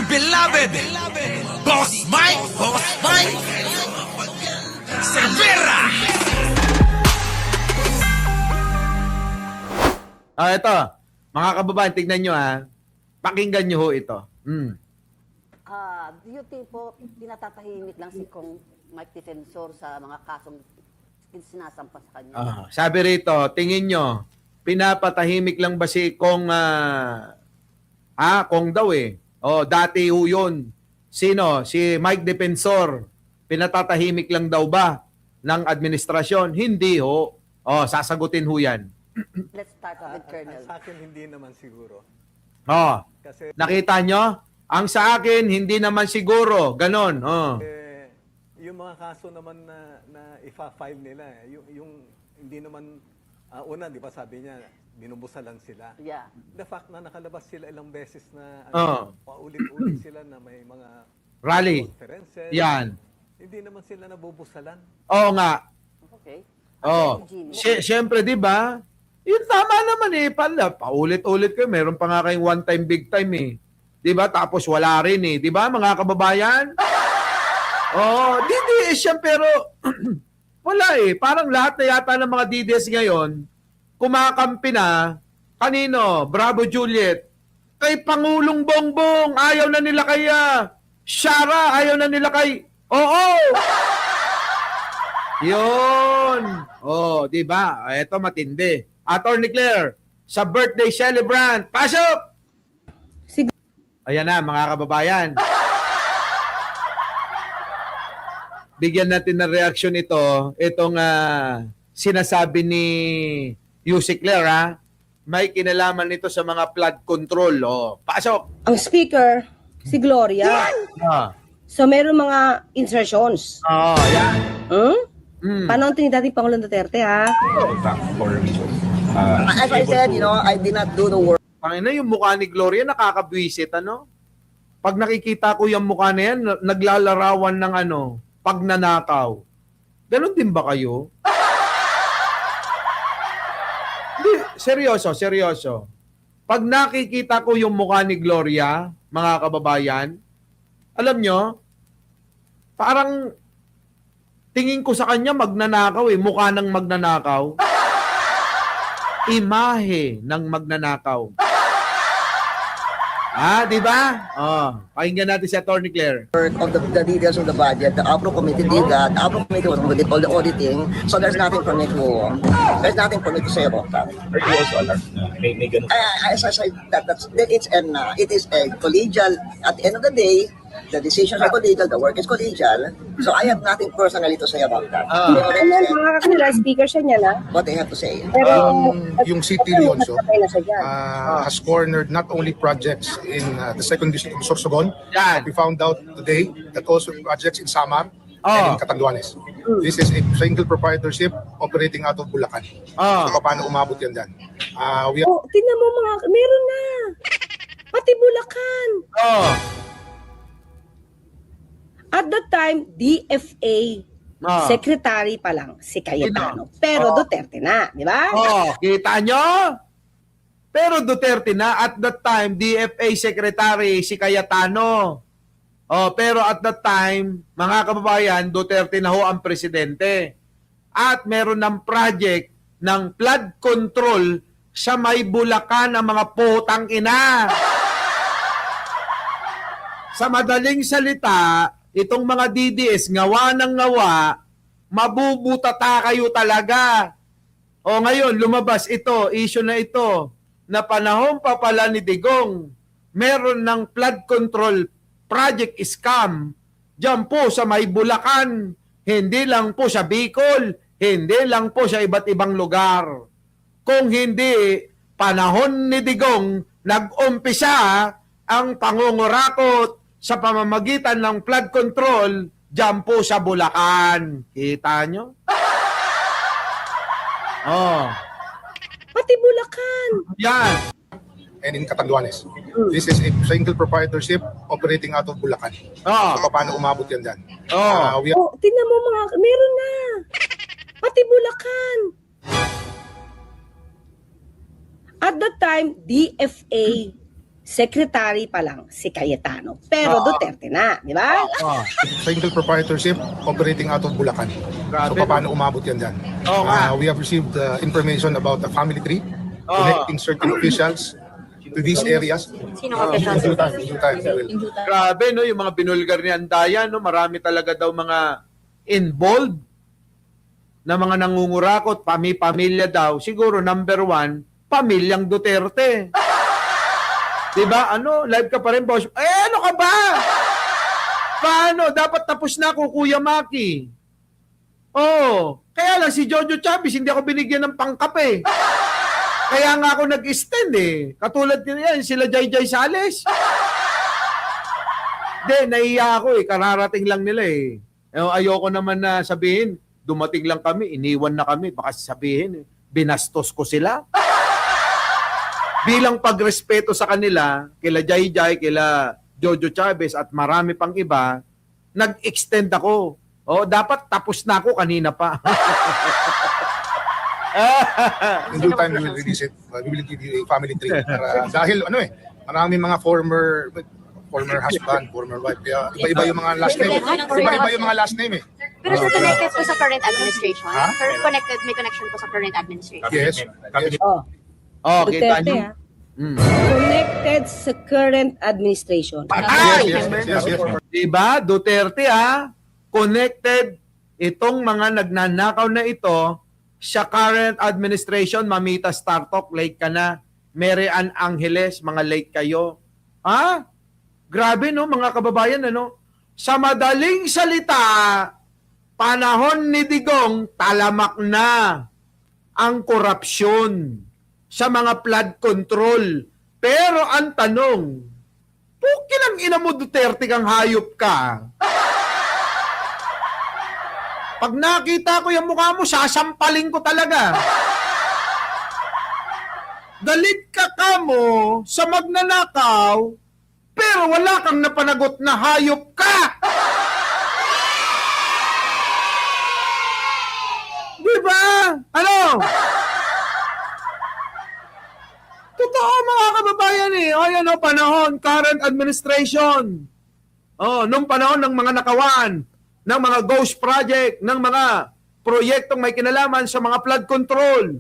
Dear beloved, Boss Mike, Cervera! Ito, mga kababayan, tignan nyo ha. Pakinggan nyo ho ito. Do you think po, pinatatahimik lang si Kong Mike Defensor sa mga kasong sinasampa sa kanya? Sabi rito, tingin nyo, pinapatahimik lang ba si Kong, Kong daw eh. Dati ho yun. Sino? Si Mike Defensor. Pinatatahimik lang daw ba ng administrasyon? Hindi ho. Sasagutin ho yan. Let's start with Colonel. Sa akin, hindi naman siguro. Kasi Nakita nyo? Ang sa akin, hindi naman siguro. Ganon. yung mga kaso naman na ifa-file nila, yung hindi naman, una, di ba sabi niya, binubusalan sila. Yeah. The fact na nakalabas sila ilang beses na paulit-ulit sila na may mga Rally. conferences. Yan. Hindi naman sila nabubusalan. Oo nga. Okay. Siyempre, di ba? Yun tama naman eh. Paulit-ulit kayo. Meron pa nga kayong one time, big time eh. Di ba? Tapos wala rin eh. Di ba, mga kababayan? DDS yan pero wala eh. Parang lahat na yata ng mga DDS ngayon, kumakampi na. Kanino? Bravo Juliet. Kay Pangulong Bongbong. Ayaw na nila kay Shara. Ayaw na nila kay... Yun. Di ba? Ito matindi. Attorney Claire, sa birthday celebrant, pasok! Ayan na, mga kababayan. Bigyan natin ng reaksyon ito. Itong sinasabi ni Yusik Claire, ha? May kinalaman nito sa mga flood control. Pasok! Ang speaker, si Gloria. So, meron mga insertions. Yan. Panahon ni dating Pangulong Duterte, ha? As I said, I did not do the work. Pangina, yung mukha ni Gloria nakakabwisit, ano? Pag nakikita ko yung mukha na yan, naglalarawan ng pagnanakaw. Ganon din ba kayo? Hindi, seryoso. Pag nakikita ko yung mukha ni Gloria, mga kababayan, alam nyo, parang tingin ko sa kanya magnanakaw eh, mukha ng magnanakaw. Imahe ng magnanakaw. Di ba? Pakinggan natin si Attorney Claire. Of the details of the budget, the APRO committee did that. The APRO committee was did all the auditing, so there's nothing for me to say about that. Are you also alarmed na may ganun? As I said, it is a collegial. At the end of the day, the decisions are collegial, the work is collegial. So I have nothing personally to say about that. They already Ano, said mga kakilala, speaker siya niya na. what they have to say. Pero, Yung City Leonso patay na siya dyan. has cornered not only projects in the second district of Sorsogon. Yan. We found out today that also projects in Samar and in Catanduanes. This is a single proprietorship operating out of Bulacan. So paano umabot yan dyan? We are Tingnan mo meron na. Pati Bulacan. At that time, DFA secretary pa lang si Cayetano. Pero Duterte na, di ba? Kita nyo? Pero Duterte na. At that time, DFA Secretary si Cayetano. Pero at that time, mga kababayan, Duterte na ho ang presidente. At meron ng project ng flood control sa may Bulacan ng mga putang ina. Sa madaling salita, itong mga DDS, ngawa ng ngawa, mabubutata kayo talaga. Ngayon, lumabas issue na ito, na panahon pa pala ni Digong, meron ng flood control project scam, dyan po sa may Bulacan, hindi lang po sa Bicol, hindi lang po sa iba't ibang lugar. Kung hindi, panahon ni Digong, nag-umpisa ang pangungurakot sa pamamagitan ng flood control dyan po sa Bulacan. Kita nyo? Pati Bulacan. Yan. and in Catanduanes. This is a single proprietorship operating out of Bulacan. So paano umabot yan dyan? We are Tingnan mo meron na. Pati Bulacan. At that time, DFA secretary pa lang si Cayetano. Pero Duterte na, di ba? Single proprietorship operating out of Bulacan. So Grabe, paano umabot yan dyan? Oo nga. We have received information about the family tree connecting certain officials to these areas. Sino In due time, we will. Grabe, no? Yung mga binulgar ni Andaya, no? Marami talaga daw mga involved na mga nangungurakot, pamilya daw. Siguro, number 1, pamilyang Duterte. Diba? Ano? Live ka pa rin, boss. Ano ka ba? Paano? Dapat tapos na ako, Kuya Maki. Oh, kaya lang si Jojo Chavez, hindi ako binigyan ng pangkape. Kaya nga ako nag-extend eh. Katulad nila yan, sila Jay Sales. Hindi, naiya ako eh. Kararating lang nila eh. Ayoko naman na sabihin, dumating lang kami, iniwan na kami. Baka sabihin, binastos ko sila. Bilang pagrespeto sa kanila, kila Jay, kila Jojo Chavez at marami pang iba, nag-extend ako. Dapat tapos na ako kanina pa. In due time, we will release it. We will give you a family tree. Dahil maraming mga former husband, former wife. Kaya iba-iba yung mga last name. Iba-iba yung mga last name eh. Pero sir, connected po sa current administration? Sir, may connection po sa current administration? Yes. Kita Duterte, nyo? Connected sa current administration. Yes. Diba? Duterte connected itong mga nagnanakaw na ito sa current administration. Mamita Startup, late ka na. Mary Ann Angeles, mga late kayo. Grabe no mga kababayan, ano? Sa madaling salita, panahon ni Digong, talamak na ang korupsyon sa mga flood control. Pero ang tanong, pukilang ina mo Duterte kang hayop ka. Pag nakita ko yung mukha mo, sasampaling ko talaga. Galit ka mo sa magnanakaw, pero wala kang napanagot na hayop ka. Diba? Ano? Totoo mga kababayan eh. Ayan panahon, current administration. Nung panahon ng mga nakawan, ng mga ghost project, ng mga proyektong may kinalaman sa mga flood control.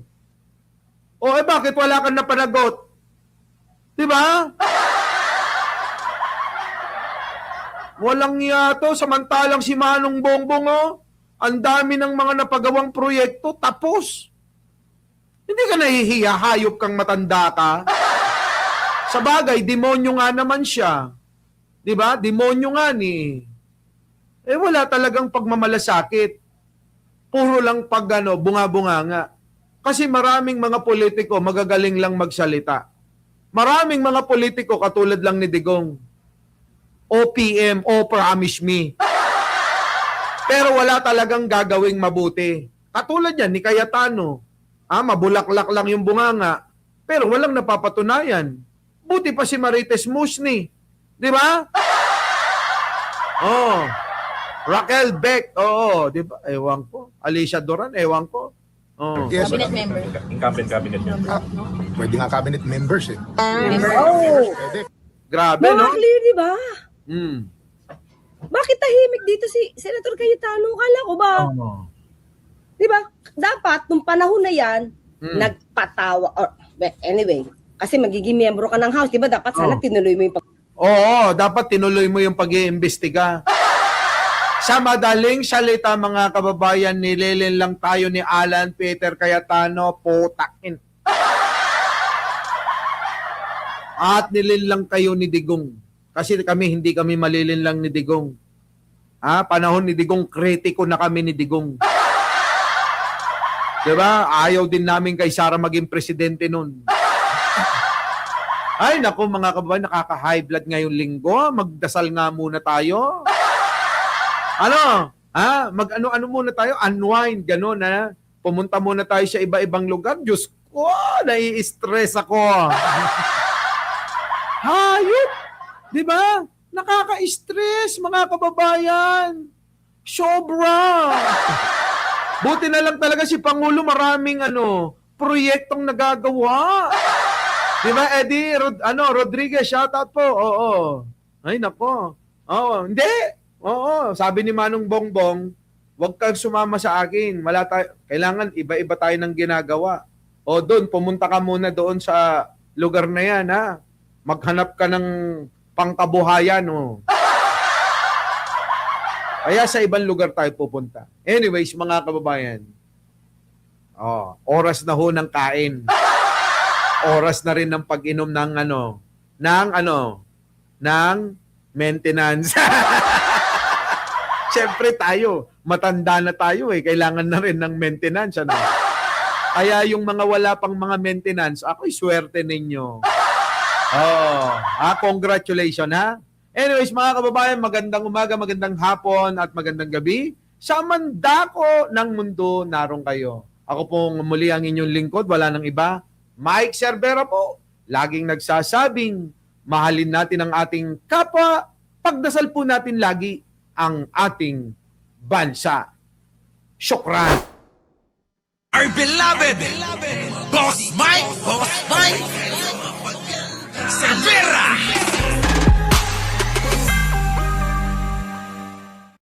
Bakit wala kang napanagot? Diba? Walang yato, samantalang si Manong Bongbong, ang dami ng mga napagawang proyekto, tapos. Hindi ka nahihiya, hayop kang matanda ka. Sa bagay, demonyo nga naman siya. Diba? Demonyo nga ni. Wala talagang pagmamalasakit. Puro lang bunga-bunga nga. Kasi maraming mga politiko magagaling lang magsalita. Maraming mga politiko katulad lang ni Digong. OPM, promise me. Pero wala talagang gagawing mabuti. Katulad yan ni Cayetano. Mabulaklak lang yung bunganga. Pero walang napapatunayan. Buti pa si Marites Musni. Di ba? Raquel Beck, di ba? Ewan ko. Alicia Duran, ewan ko. Yes. Cabinet member. Incumbent cabinet member. Pwede nga cabinet members eh. Pwede. Grabe, no? Mga clear, di ba? Mm. Bakit tahimik dito si Senator Cayetano? Kala ko ba? Di ba? Dapat, nung panahon na yan, nagpatawa. Anyway, kasi magiging miyembro ka ng House, di ba? Dapat sana tinuloy mo yung Dapat tinuloy mo yung pag-iimbestiga. Sa madaling salita, mga kababayan, nililin lang tayo ni Alan Peter Cayetano, putakin. At nilin lang kayo ni Digong. Kasi hindi kami malilin lang ni Digong. Panahon ni Digong, kritiko na kami ni Digong. Diba? Ayaw din namin kay Sara maging presidente nun. Ay, naku mga kababayan, nakaka-high blood ngayong linggo. Magdasal nga muna tayo. Ano? Mag-ano muna tayo? Unwind, gano'n na. Pumunta muna tayo sa iba-ibang lugar. Diyos ko, nai-stress ako. Hayop! Diba? Nakaka-stress, mga kababayan. Sobra. Buti na lang talaga si Pangulo maraming proyektong nagagawa. Di ba, Eddie Rodriguez, shoutout po. Oo. Ay, nako. Oo, hindi. Oo, sabi ni Manong Bongbong, huwag kang sumama sa akin. Kailangan iba-iba tayo ng ginagawa. O doon, pumunta ka muna doon sa lugar na yan, ha? Maghanap ka ng pangkabuhayan, o. Kaya sa ibang lugar tayo pupunta. Anyways, mga kababayan, oras na ho ng kain. Oras na rin ng pag-inom ng maintenance. Siyempre tayo, matanda na tayo eh. Kailangan na rin ng maintenance. Ano? Kaya yung mga wala pang mga maintenance, ako'y swerte ninyo. Congratulations ha. Anyways, mga kababayan, magandang umaga, magandang hapon at magandang gabi. Sa mandako ng mundo, naroon kayo. Ako pong muli ang inyong lingkod, wala nang iba. Mike Cervera po, laging nagsasabing, mahalin natin ang ating kapwa, pagdasal po natin lagi ang ating bansa. Syukran! Our beloved Boss Mike Cervera.